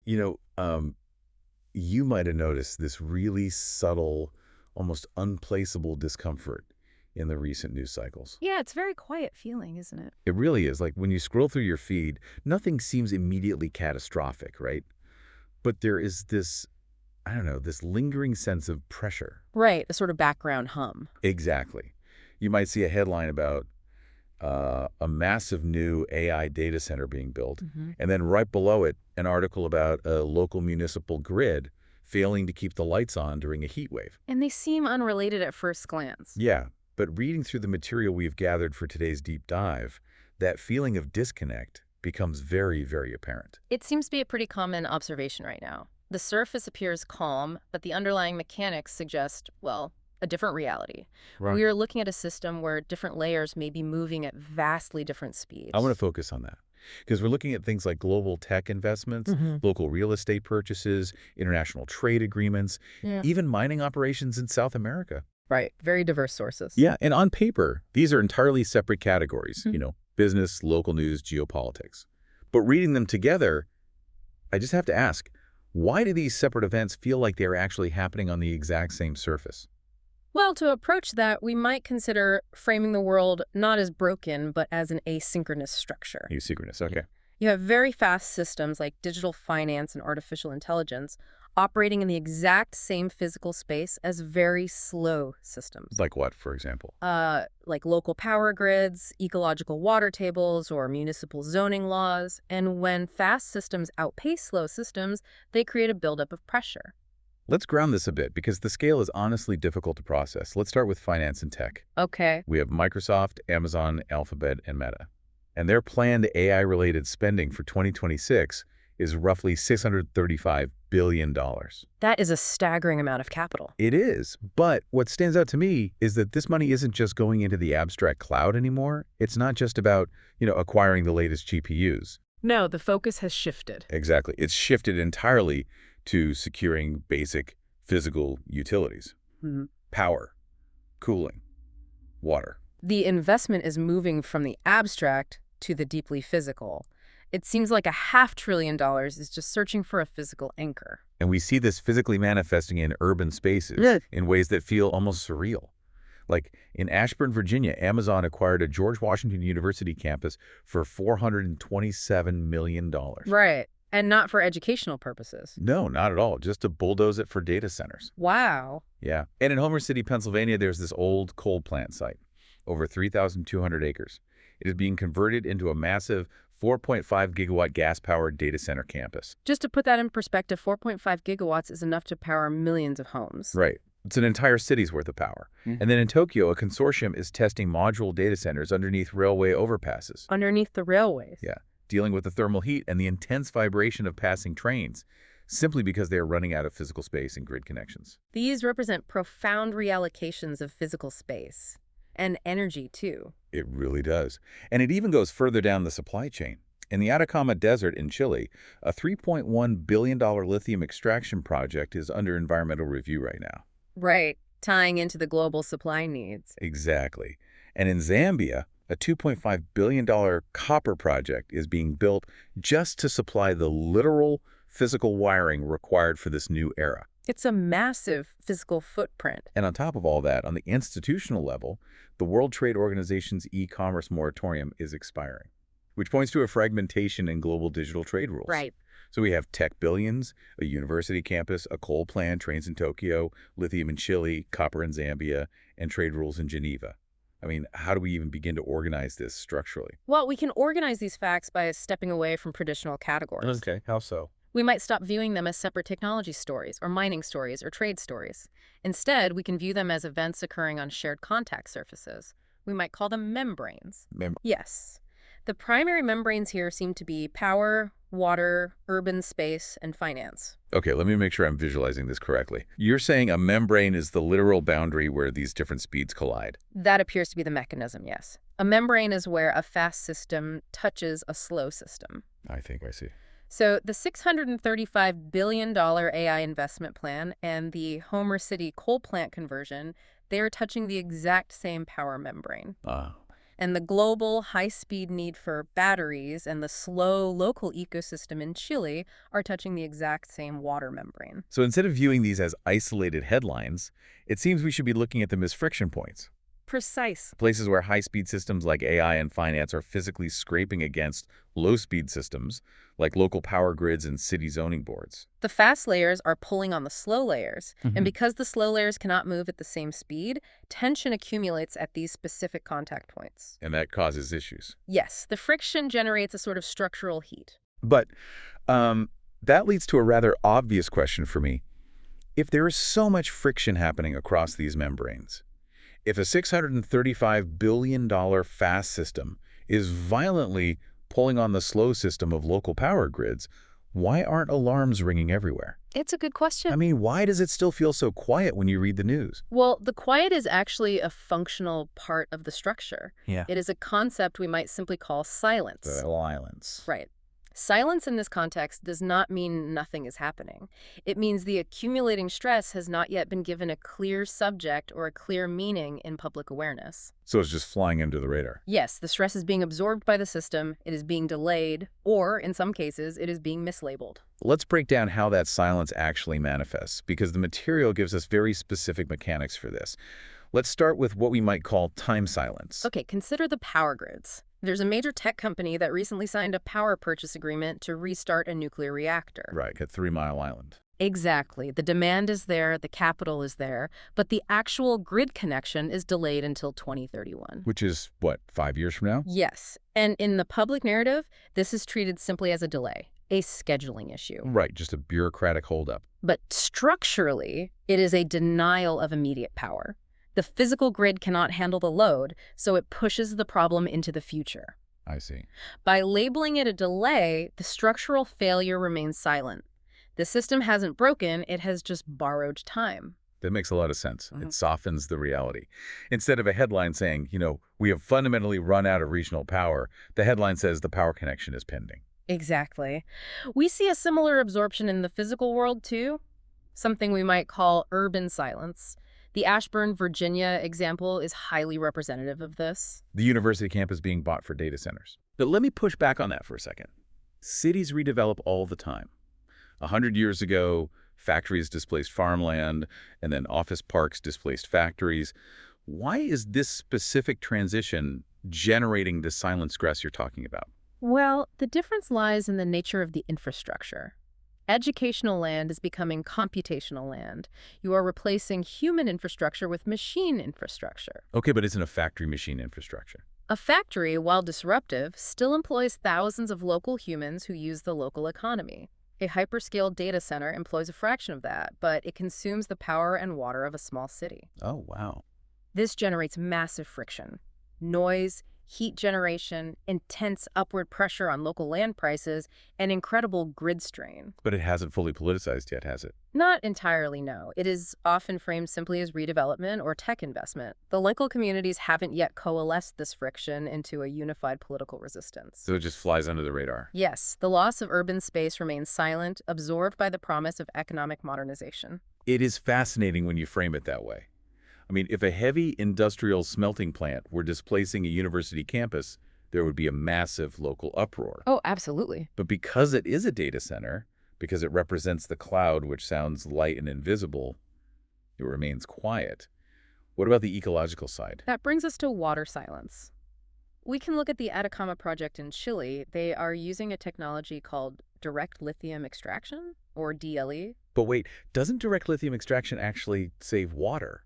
You know, you might have noticed this really subtle, almost unplaceable discomfort in the recent news cycles. Yeah, it's a very quiet feeling, isn't it? It really is. Like when you scroll through your feed, nothing seems immediately catastrophic, right? But there is this, I don't know, this lingering sense of pressure. Right, a sort of background hum. Exactly. You might see a headline about a massive new AI data center being built, Hmm. and then right below it, an article about a local municipal grid failing to keep the lights on during a heat wave. And they seem unrelated at first glance. Yeah, but reading through the material we've gathered for today's deep dive, that feeling of disconnect becomes very, very apparent. It seems to be a pretty common observation right now. The surface appears calm, but the underlying mechanics suggest, well, a different reality. Right. We are looking at a system where different layers may be moving at vastly different I want to speeds. focus on that because we're looking at things like global tech investments, Hmm. local real estate purchases, international trade agreements, Yeah. even mining operations in South America. Right, very diverse sources. Yeah, and on paper, these are entirely separate categories, Mhm. business, local news, geopolitics. But reading them together, I just have to ask, why do these separate events feel like they're actually happening on the exact same surface? Well, to approach that, we might consider framing the world not as broken, but as an asynchronous structure. Asynchronous, okay. You have very fast systems like digital finance and artificial intelligence operating in the exact same physical space as very slow systems. Like what, for example? Like local power grids, ecological water tables, or municipal zoning laws. And when fast systems outpace slow systems, they create a buildup of pressure. Let's ground this a bit because the scale is honestly difficult to process. Let's start with finance and tech. Okay. We have Microsoft, Amazon, Alphabet, and Meta. And their planned AI-related spending for 2026 is roughly $635 billion. That is a staggering amount of capital. It is, but what stands out to me is that this money isn't just going into the abstract cloud anymore. It's not just about, acquiring the latest GPUs. No, the focus has shifted. Exactly. It's shifted entirely to securing basic physical utilities. Mhm. Power, cooling, water. The investment is moving from the abstract to the deeply physical. It seems like $500 billion is just searching for a physical anchor. And we see this physically manifesting in urban spaces Yeah. in ways that feel almost surreal. Like in Ashburn, Virginia, Amazon acquired a George Washington University campus for $427 million. Right. And not for educational purposes. No, not at all. Just to bulldoze it for data centers. Wow. Yeah. And in Homer City, Pennsylvania, there's this old coal plant site, over 3,200 acres. It is being converted into a massive 4.5 gigawatt gas-powered data center campus. Just to put that in perspective, 4.5 gigawatts is enough to power millions of homes. Right. It's an entire city's worth of power. And then in Tokyo, a consortium is testing modular data centers underneath railway overpasses. Underneath the railways. Yeah. Dealing with the thermal heat and the intense vibration of passing trains, simply because they are running out of physical space and grid connections. These represent profound reallocations of physical space. And energy, too. It really does. And it even goes further down the supply chain. In the Atacama Desert in Chile, a $3.1 billion lithium extraction project is under environmental review right now. Right. Tying into the global supply needs. Exactly. And in Zambia, a $2.5 billion copper project is being built just to supply the literal physical wiring required for this new era. It's a massive physical footprint. And on top of all that, on the institutional level, the World Trade Organization's e-commerce moratorium is expiring, which points to a fragmentation in global digital trade rules. Right. So we have tech billions, a university campus, a coal plant, trains in Tokyo, lithium in Chile, copper in Zambia, and trade rules in Geneva. I mean, how do we even begin to organize this structurally? Well, we can organize these facts by stepping away from traditional categories. Okay, how so? We might stop viewing them as separate technology stories or mining stories or trade stories. Instead, we can view them as events occurring on shared contact surfaces. We might call them membranes. Yes. The primary membranes here seem to be power, water, urban space, and finance. Okay, let me make sure I'm visualizing this correctly. You're saying a membrane is the literal boundary where these different speeds collide. That appears to be the mechanism, yes. A membrane is where a fast system touches a slow system. I think I see. So the $635 billion AI investment plan and the Homer City coal plant conversion, they are touching the exact same power membrane. And the global high-speed need for batteries and the slow local ecosystem in Chile are touching the exact same water membrane. So instead of viewing these as isolated headlines, it seems we should be looking at them as friction points. Precise. Places where high-speed systems like AI and finance are physically scraping against low-speed systems like local power grids and city zoning boards. The fast layers are pulling on the slow layers, and Mhm. because the slow layers cannot move at the same speed, tension accumulates at these specific contact points. And that causes issues. Yes, the friction generates a sort of structural heat. But um, that leads to a rather obvious question for me. If there is so much friction happening across these membranes, if a $635 billion fast system is violently pulling on the slow system of local power grids, why aren't alarms ringing everywhere? It's a good I question. mean, why does it still feel so quiet when you read the news? Well, the quiet is actually a functional part of the structure. Yeah. It is a concept we might simply call silence. Silence. Right. Silence in this context does not mean nothing is happening. It means the accumulating stress has not yet been given a clear subject or a clear meaning in public awareness. So it's just flying under the radar. Yes, the stress is being absorbed by the system, it is being delayed, or in some cases, it is being mislabeled. Let's break down how that silence actually manifests, because the material gives us very specific mechanics for this. Let's start with what we might call time silence. Okay, consider the power grids. There's a major tech company that recently signed a power purchase agreement to restart a nuclear reactor. Right, at 3 Mile Island. Exactly. The demand is there, the capital is there, but the actual grid connection is delayed until 2031. Which is, what, 5 years from now? Yes, and in the public narrative, this is treated simply as a delay, a scheduling issue. Right, just a bureaucratic holdup. But structurally, it is a denial of immediate power. The physical grid cannot handle the load, so it pushes the problem into the future. I see. By labeling it a delay, the structural failure remains silent. The system hasn't broken, it has just borrowed time. That makes a lot of sense. It softens the reality. Instead of a headline saying, we have fundamentally run out of regional power, the headline says the power connection is pending. Exactly. We see a similar absorption in the physical world, too. Something we might call urban silence. The Ashburn, Virginia example is highly representative of this. The university campus being bought for data centers. But let me push back on that for a second. Cities redevelop all the time. 100 years ago, factories displaced farmland, and then office parks displaced factories. Why is this specific transition generating the silent stress you're talking about? Well, the difference lies in the nature of the infrastructure. Educational land is becoming computational land. You are replacing human infrastructure with machine infrastructure. Okay, but isn't a factory machine infrastructure? A factory, while disruptive, still employs thousands of local humans who use the local economy. A hyperscale data center employs a fraction of that, but it consumes the power and water of a small city. Oh, wow. This generates massive friction. Noise, heat generation, intense upward pressure on local land prices, and incredible grid strain. But it hasn't fully politicized yet, has it? Not entirely, no. It is often framed simply as redevelopment or tech investment. The local communities haven't yet coalesced this friction into a unified political resistance. So it just flies under the radar. Yes, the loss of urban space remains silent, absorbed by the promise of economic modernization. It is fascinating when you frame it that way. I mean, if a heavy industrial smelting plant were displacing a university campus, there would be a massive local uproar. Oh, absolutely. But because it is a data center, because it represents the cloud, which sounds light and invisible, it remains quiet. What about the ecological side? That brings us to water silence. We can look at the Atacama project in Chile. They are using a technology called direct lithium extraction, or DLE. But wait, doesn't direct lithium extraction actually save water?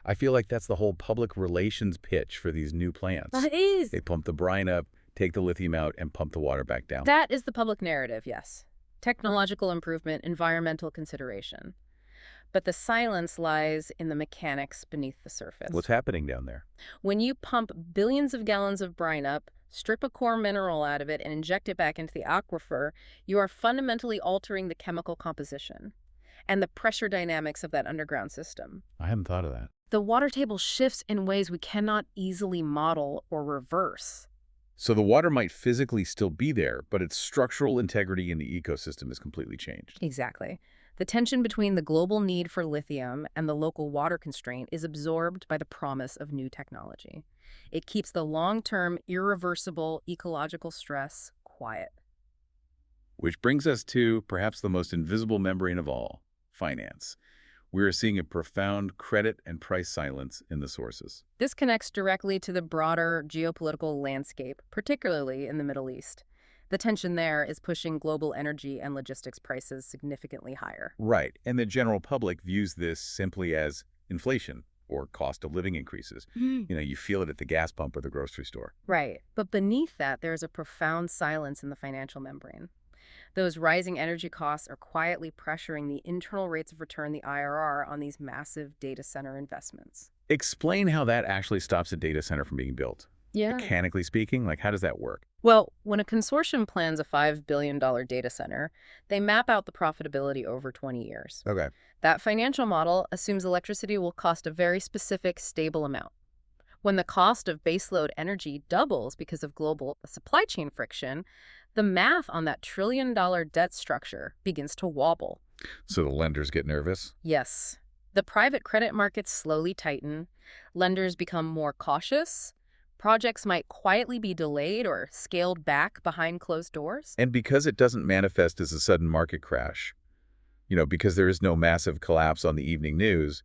I feel like that's the whole public relations pitch for these new plants. That is. They pump the brine up, take the lithium out, and pump the water back down. That is the public narrative, yes. Technological improvement, environmental consideration. But the silence lies in the mechanics beneath the surface. What's happening down there? When you pump billions of gallons of brine up, strip a core mineral out of it, and inject it back into the aquifer, you are fundamentally altering the chemical composition and the pressure dynamics of that underground system. I hadn't thought of that. The water table shifts in ways we cannot easily model or reverse. So the water might physically still be there, but its structural integrity in the ecosystem is completely changed. Exactly. The tension between the global need for lithium and the local water constraint is absorbed by the promise of new technology. It keeps the long-term, irreversible ecological stress quiet. Which brings us to perhaps the most invisible membrane of all, finance. We are seeing a profound credit and price silence in the sources. This connects directly to the broader geopolitical landscape, particularly in the Middle East. The tension there is pushing global energy and logistics prices significantly higher. Right, and the general public views this simply as inflation or cost of living increases. You feel it at the gas pump or the grocery store. Right. But beneath that, there's a profound silence in the financial membrane. Those rising energy costs are quietly pressuring the internal rates of return, the IRR, on these massive data center investments. Explain how that actually stops a data center from being built. Yeah. Mechanically speaking, like how does that work? Well, when a consortium plans a $5 billion data center, they map out the profitability over 20 years. Okay. That financial model assumes electricity will cost a very specific, stable amount. When the cost of baseload energy doubles because of global supply chain friction, the math on that trillion-dollar debt structure begins to wobble. So the lenders get nervous? Yes. The private credit markets slowly tighten. Lenders become more cautious. Projects might quietly be delayed or scaled back behind closed doors. And because it doesn't manifest as a sudden market crash, because there is no massive collapse on the evening news,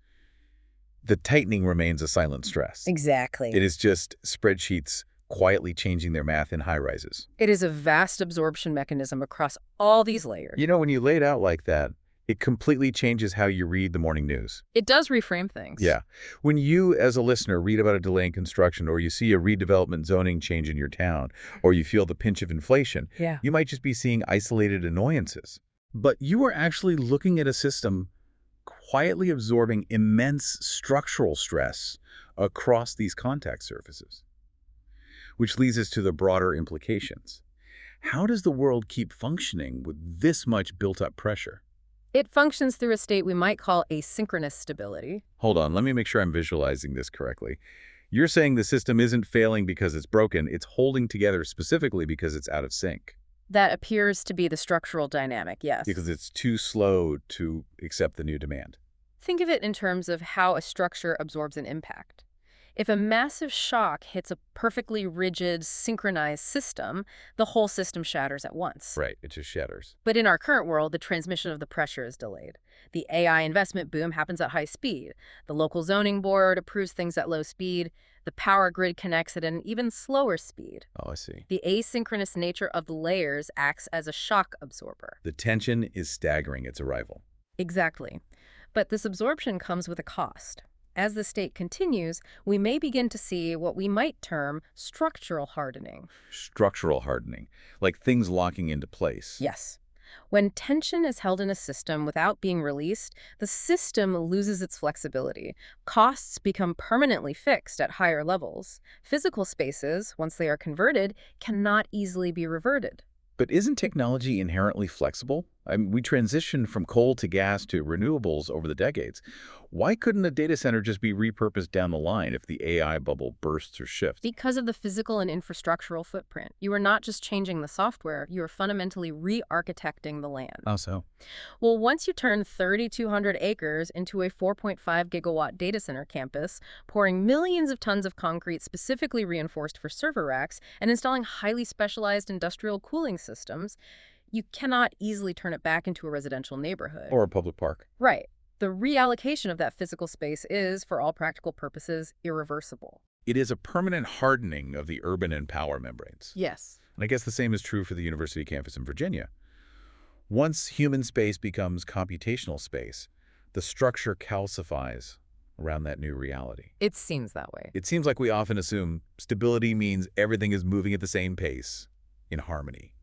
the tightening remains a silent stress. Exactly. It is just spreadsheets quietly changing their math in high rises. It is a vast absorption mechanism across all these layers. When you lay it out like that, it completely changes how you read the morning news. It does reframe things. Yeah. When you, as a listener, read about a delay in construction, or you see a redevelopment zoning change in your town, or you feel the pinch of inflation, you might just be seeing isolated annoyances. But you are actually looking at a system quietly absorbing immense structural stress across these contact surfaces. Which leads us to the broader implications. How does the world keep functioning with this much built-up pressure? It functions through a state we might call asynchronous stability. Hold on, let me make sure I'm visualizing this correctly. You're saying the system isn't failing because it's broken, it's holding together specifically because it's out of sync. That appears to be the structural dynamic, yes. Because it's too slow to accept the new demand. Think of it in terms of how a structure absorbs an impact. If a massive shock hits a perfectly rigid, synchronized system, the whole system shatters at once. Right, it just shatters. But in our current world, the transmission of the pressure is delayed. The AI investment boom happens at high speed. The local zoning board approves things at low speed. The power grid connects at an even slower speed. Oh, I see. The asynchronous nature of the layers acts as a shock absorber. The tension is staggering its arrival. Exactly. But this absorption comes with a cost. As the state continues, we may begin to see what we might term structural hardening. Structural hardening, like things locking into place. Yes. When tension is held in a system without being released, the system loses its flexibility. Costs become permanently fixed at higher levels. Physical spaces, once they are converted, cannot easily be reverted. But isn't technology inherently flexible? We transitioned from coal to gas to renewables over the decades. Why couldn't a data center just be repurposed down the line if the AI bubble bursts or shifts? Because of the physical and infrastructural footprint. You are not just changing the software, you are fundamentally re-architecting the land. How so? Well, once you turn 3,200 acres into a 4.5 gigawatt data center campus, pouring millions of tons of concrete specifically reinforced for server racks, and installing highly specialized industrial cooling systems, you cannot easily turn it back into a residential neighborhood. Or a public park. Right. The reallocation of that physical space is, for all practical purposes, irreversible. It is a permanent hardening of the urban and power membranes. Yes. And I guess the same is true for the university campus in Virginia. Once human space becomes computational space, the structure calcifies around that new reality. It seems that way. It seems like we often assume stability means everything is moving at the same pace, in harmony.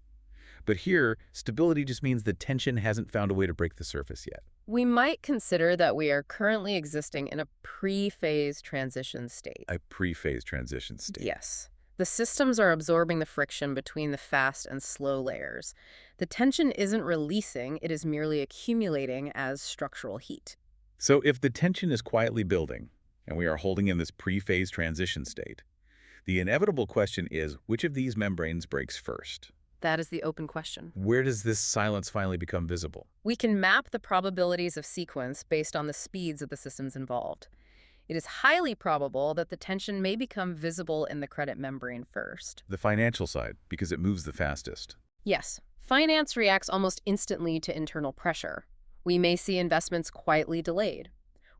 But here, stability just means the tension hasn't found a way to break the surface yet. We might consider that we are currently existing in a pre-phase transition state. A pre-phase transition state. Yes. The systems are absorbing the friction between the fast and slow layers. The tension isn't releasing, it is merely accumulating as structural heat. So if the tension is quietly building, and we are holding in this pre-phase transition state, the inevitable question is, which of these membranes breaks first? That is the open question. Where does this silence finally become visible? We can map the probabilities of sequence based on the speeds of the systems involved. It is highly probable that the tension may become visible in the credit membrane first. The financial side, because it moves the fastest. Yes, finance reacts almost instantly to internal pressure. We may see investments quietly delayed.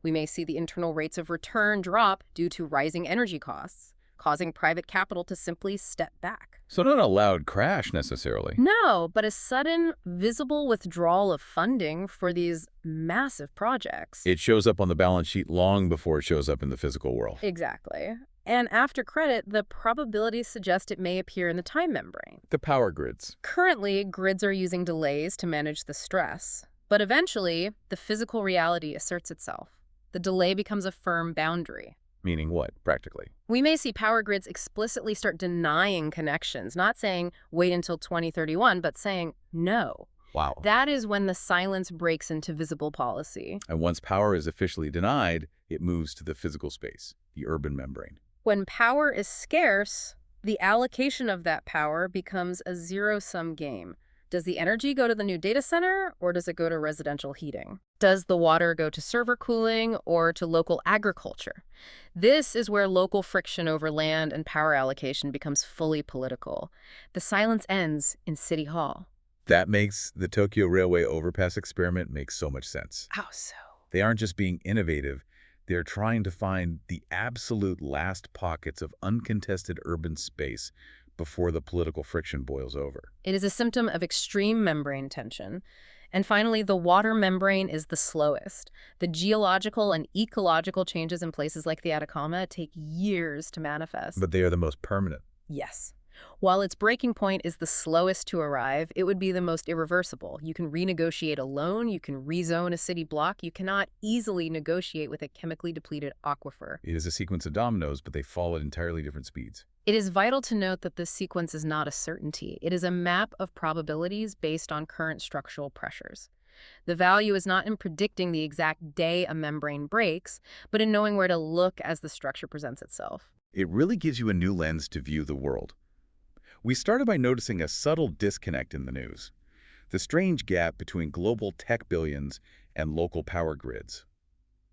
We may see the internal rates of return drop due to rising energy costs, causing private capital to simply step back. So not a loud crash necessarily. No, but a sudden, visible withdrawal of funding for these massive projects. It shows up on the balance sheet long before it shows up in the physical world. Exactly. And after credit, the probabilities suggest it may appear in the time membrane. The power grids. Currently, grids are using delays to manage the stress. But eventually, the physical reality asserts itself. The delay becomes a firm boundary. Meaning what, practically? We may see power grids explicitly start denying connections, not saying wait until 2031, but saying no. Wow. That is when the silence breaks into visible policy. And once power is officially denied, it moves to the physical space, the urban membrane. When power is scarce, the allocation of that power becomes a zero-sum game. Does the energy go to the new data center, or does it go to residential heating? Does the water go to server cooling or to local agriculture? This is where local friction over land and power allocation becomes fully political. The silence ends in City Hall. That makes the Tokyo Railway overpass experiment make so much sense. How so? They aren't just being innovative, they're trying to find the absolute last pockets of uncontested urban space before the political friction boils over. It is a symptom of extreme membrane tension. And finally, the water membrane is the slowest. The geological and ecological changes in places like the Atacama take years to manifest. But they are the most permanent. Yes. While its breaking point is the slowest to arrive, it would be the most irreversible. You can renegotiate a loan, you can rezone a city block, you cannot easily negotiate with a chemically depleted aquifer. It is a sequence of dominoes, but they fall at entirely different speeds. It is vital to note that this sequence is not a certainty. It is a map of probabilities based on current structural pressures. The value is not in predicting the exact day a membrane breaks, but in knowing where to look as the structure presents itself. It really gives you a new lens to view the world. We started by noticing a subtle disconnect in the news, the strange gap between global tech billions and local power grids.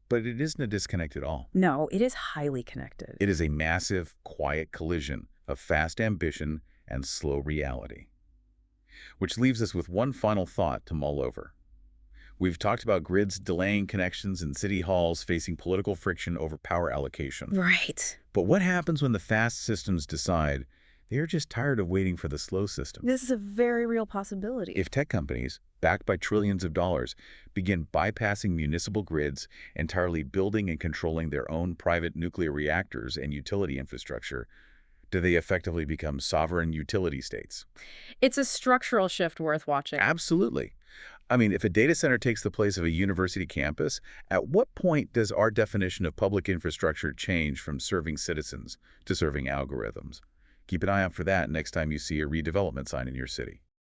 But it isn't a disconnect at all. No, it is highly connected. It is a massive, quiet collision of fast ambition and slow reality. Which leaves us with one final thought to mull over. We've talked about grids delaying connections and city halls facing political friction over power allocation. Right. But what happens when the fast systems decide they're just tired of waiting for the slow system? This is a very real possibility. If tech companies, backed by trillions of dollars, begin bypassing municipal grids, entirely building and controlling their own private nuclear reactors and utility infrastructure, do they effectively become sovereign utility states? It's a structural shift worth watching. Absolutely. I mean, if a data center takes the place of a university campus, at what point does our definition of public infrastructure change from serving citizens to serving algorithms? Keep an eye out for that next time you see a redevelopment sign in your city.